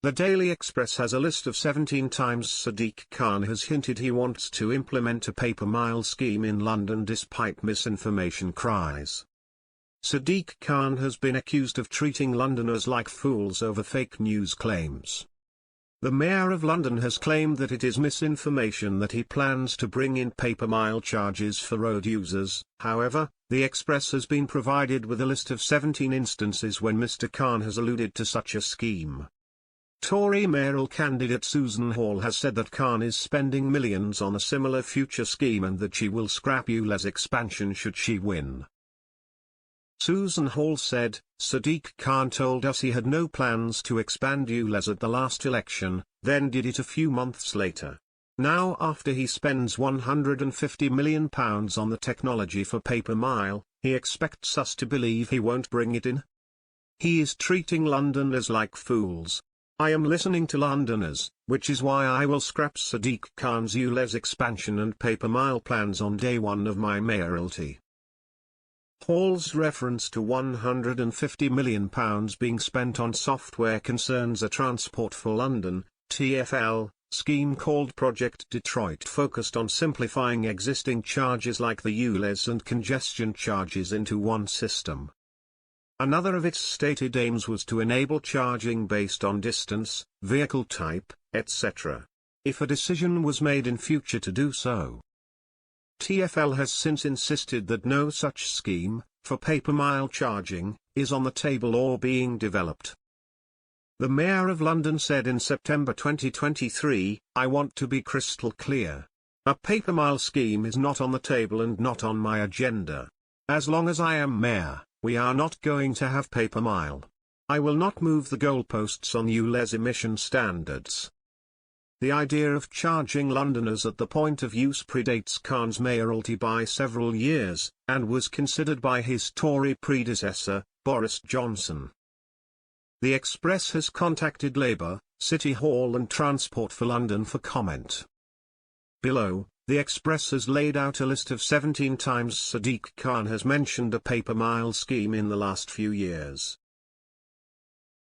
The Daily Express has a list of 17 times Sadiq Khan has hinted he wants to implement a pay-per-mile scheme in London despite misinformation cries. Sadiq Khan has been accused of treating Londoners like fools over fake news claims. The Mayor of London has claimed that it is misinformation that he plans to bring in pay-per-mile charges for road users. However, the Express has been provided with a list of 17 instances when Mr. Khan has alluded to such a scheme. Tory mayoral candidate Susan Hall has said that Khan is spending millions on a similar future scheme and that she will scrap ULEZ expansion should she win. Susan Hall said, "Sadiq Khan told us he had no plans to expand ULEZ at the last election, then did it a few months later. Now after he spends £150 million on the technology for pay-per-mile, he expects us to believe he won't bring it in? He is treating Londoners like fools. I am listening to Londoners, which is why I will scrap Sadiq Khan's ULEZ expansion and pay-per-mile plans on day one of my mayoralty." Hall's reference to £150 million being spent on software concerns a Transport for London (TfL) scheme called Project Detroit, focused on simplifying existing charges like the ULEZ and congestion charges into one system. Another of its stated aims was to enable charging based on distance, vehicle type, etc., if a decision was made in future to do so. TfL has since insisted that no such scheme, for pay-per-mile charging, is on the table or being developed. The Mayor of London said in September 2023, "I want to be crystal clear. A pay-per-mile scheme is not on the table and not on my agenda. As long as I am mayor, we are not going to have pay-per-mile. I will not move the goalposts on ULEZ emission standards." The idea of charging Londoners at the point of use predates Khan's mayoralty by several years, and was considered by his Tory predecessor, Boris Johnson. The Express has contacted Labour, City Hall and Transport for London for comment. Below, the Express has laid out a list of 17 times Sadiq Khan has mentioned a pay-per-mile scheme in the last few years.